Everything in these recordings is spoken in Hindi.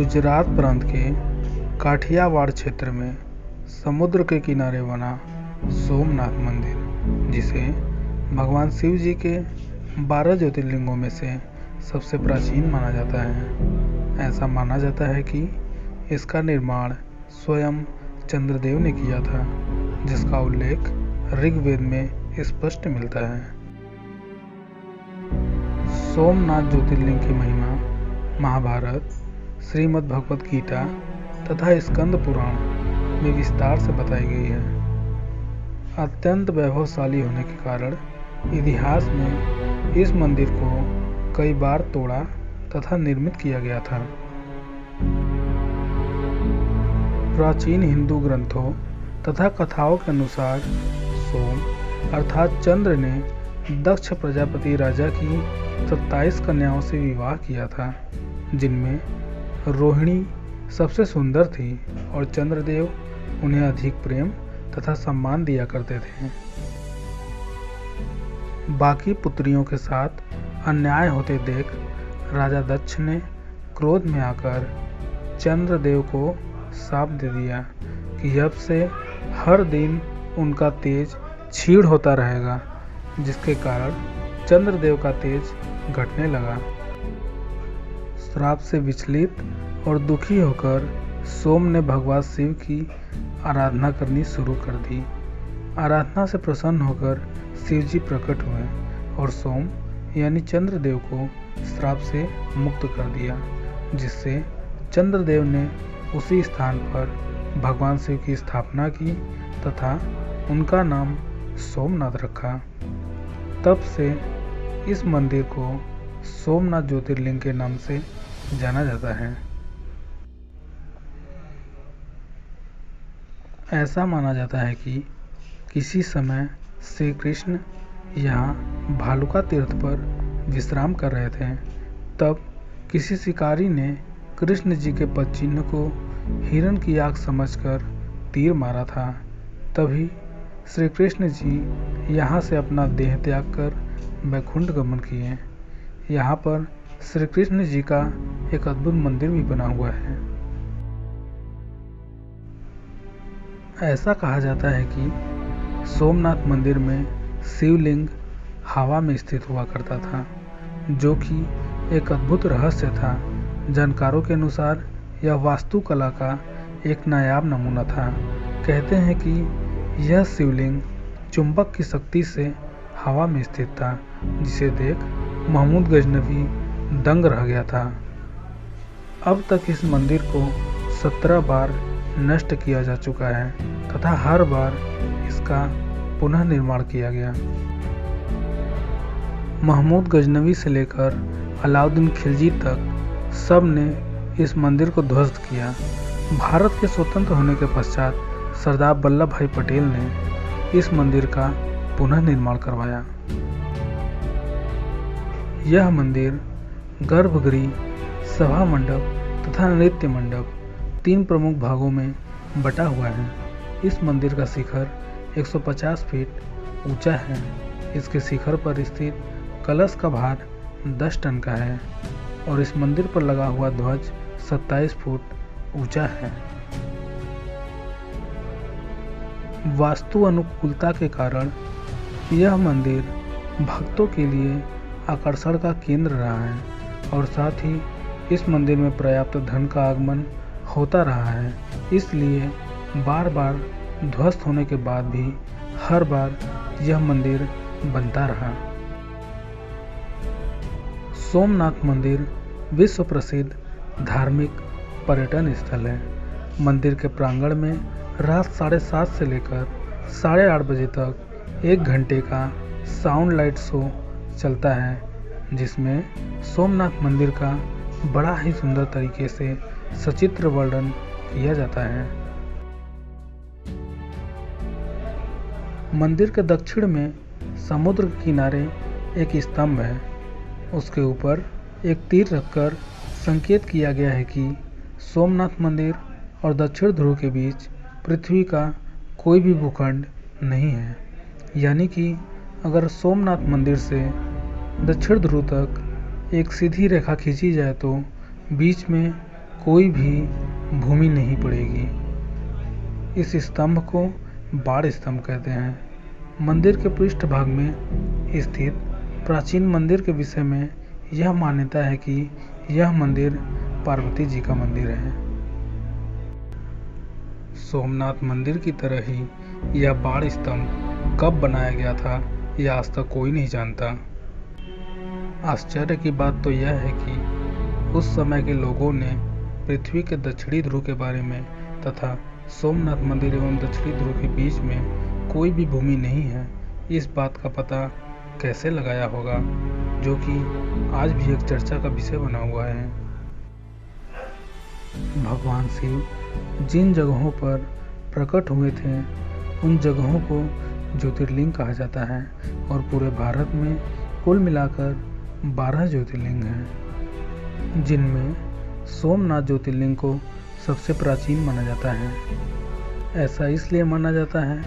गुजरात प्रांत के काठियावाड़ क्षेत्र में समुद्र के किनारे बना सोमनाथ मंदिर, जिसे भगवान शिव जी के 12 ज्योतिर्लिंगों में से सबसे प्राचीन माना जाता है। ऐसा माना जाता है कि इसका निर्माण स्वयं चंद्रदेव ने किया था, जिसका उल्लेख ऋग्वेद में स्पष्ट मिलता है। सोमनाथ ज्योतिर्लिंग की महिमा महाभारत, श्रीमद् भगवत गीता तथा स्कंद पुराण में विस्तार से बताई गई है। अत्यंत वैभवशाली होने के कारण इतिहास में इस मंदिर को कई बार तोड़ा तथा निर्मित किया गया था। प्राचीन हिंदू ग्रंथों तथा कथाओं के अनुसार सोम अर्थात चंद्र ने दक्ष प्रजापति राजा की 27 कन्याओं से विवाह किया था, जिनमें रोहिणी सबसे सुंदर थी और चंद्रदेव उन्हें अधिक प्रेम तथा सम्मान दिया करते थे। बाकी पुत्रियों के साथ अन्याय होते देख राजा दक्ष ने क्रोध में आकर चंद्रदेव को शाप दे दिया कि अब से हर दिन उनका तेज क्षीण होता रहेगा, जिसके कारण चंद्रदेव का तेज घटने लगा। श्राप से विचलित और दुखी होकर सोम ने भगवान शिव की आराधना करनी शुरू कर दी। आराधना से प्रसन्न होकर शिव जी प्रकट हुए और सोम यानी चंद्रदेव को श्राप से मुक्त कर दिया, जिससे चंद्रदेव ने उसी स्थान पर भगवान शिव की स्थापना की तथा उनका नाम सोमनाथ रखा। तब से इस मंदिर को सोमनाथ ज्योतिर्लिंग के नाम से जाना जाता है। ऐसा माना जाता है कि किसी समय श्री कृष्ण यहाँ भालुका तीर्थ पर विश्राम कर रहे थे। तब किसी शिकारी ने कृष्ण जी के पद चिन्ह को हिरण की आँख समझकर तीर मारा था। तभी श्री कृष्ण जी यहाँ से अपना देह त्याग कर वैकुंठ गमन किए। यहाँ पर श्री कृष्ण जी का एक अद्भुत मंदिर भी बना हुआ है। ऐसा कहा जाता है कि सोमनाथ मंदिर में शिवलिंग हवा में स्थित हुआ करता था, जो कि एक अद्भुत रहस्य था। जानकारों के अनुसार यह वास्तुकला का एक नायाब नमूना था। कहते हैं कि यह शिवलिंग चुंबक की शक्ति से हवा में स्थित था, जिसे देख महमूद गजनवी दंग रह गया था। अब तक इस मंदिर को 17 बार नष्ट किया जा चुका है तथा हर बार इसका पुनः निर्माण किया गया। महमूद गजनवी से लेकर अलाउद्दीन खिलजी तक सब ने इस मंदिर को ध्वस्त किया। भारत के स्वतंत्र होने के पश्चात सरदार वल्लभ भाई पटेल ने इस मंदिर का पुनः निर्माण करवाया। यह मंदिर गर्भगृह, सभा मंडप तथा नृत्य मंडप 3 प्रमुख भागों में बटा हुआ है। इस मंदिर का शिखर 150 फीट ऊंचा है। इसके शिखर पर स्थित कलश का भार 10 टन का है और इस मंदिर पर लगा हुआ ध्वज 27 फुट ऊंचा है। वास्तु अनुकूलता के कारण यह मंदिर भक्तों के लिए आकर्षण का केंद्र रहा है और साथ ही इस मंदिर में पर्याप्त धन का आगमन होता रहा है। इसलिए बार बार ध्वस्त होने के बाद भी हर बार यह मंदिर बनता रहा। सोमनाथ मंदिर विश्व प्रसिद्ध धार्मिक पर्यटन स्थल है। मंदिर के प्रांगण में रात 7:30 से लेकर 8:30 बजे तक 1 घंटे का साउंड लाइट शो चलता है, जिसमें सोमनाथ मंदिर का बड़ा ही सुंदर तरीके से सचित्र वर्णन किया जाता है। मंदिर के दक्षिण में समुद्र के किनारे एक स्तंभ है। उसके ऊपर एक तीर रखकर संकेत किया गया है कि सोमनाथ मंदिर और दक्षिण ध्रुव के बीच पृथ्वी का कोई भी भूखंड नहीं है। यानी कि अगर सोमनाथ मंदिर से दक्षिण ध्रुव तक एक सीधी रेखा खींची जाए तो बीच में कोई भी भूमि नहीं पड़ेगी। इस स्तंभ को बाड़ स्तंभ कहते हैं। मंदिर के पृष्ठभाग में स्थित प्राचीन मंदिर के विषय में यह मान्यता है कि यह मंदिर पार्वती जी का मंदिर है। सोमनाथ मंदिर की तरह ही यह बाड़ स्तंभ कब बनाया गया था यह आज तक कोई नहीं जानता। आश्चर्य की बात तो यह है कि उस समय के लोगों ने पृथ्वी के दक्षिणी ध्रुव के बारे में तथा सोमनाथ मंदिर एवं दक्षिणी ध्रुव के बीच में कोई भी भूमि नहीं है, इस बात का पता कैसे लगाया होगा, जो कि आज भी एक चर्चा का विषय बना हुआ है। भगवान शिव जिन जगहों पर प्रकट हुए थे उन जगहों को ज्योतिर्लिंग कहा जाता है और पूरे भारत में कुल मिलाकर 12 ज्योतिर्लिंग हैं, जिनमें सोमनाथ ज्योतिर्लिंग को सबसे प्राचीन माना जाता है। ऐसा इसलिए माना जाता है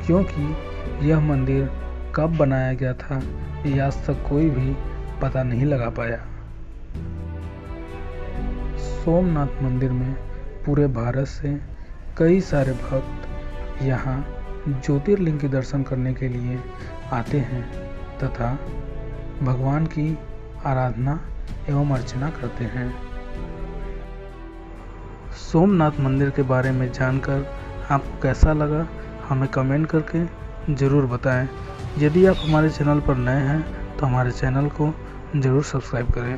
क्योंकि यह मंदिर कब बनाया गया था यह आज तक कोई भी पता नहीं लगा पाया। सोमनाथ मंदिर में पूरे भारत से कई सारे भक्त यहाँ ज्योतिर्लिंग के दर्शन करने के लिए आते हैं तथा भगवान की आराधना एवं अर्चना करते हैं। सोमनाथ मंदिर के बारे में जानकर आपको कैसा लगा हमें कमेंट करके ज़रूर बताएं। यदि आप हमारे चैनल पर नए हैं तो हमारे चैनल को ज़रूर सब्सक्राइब करें।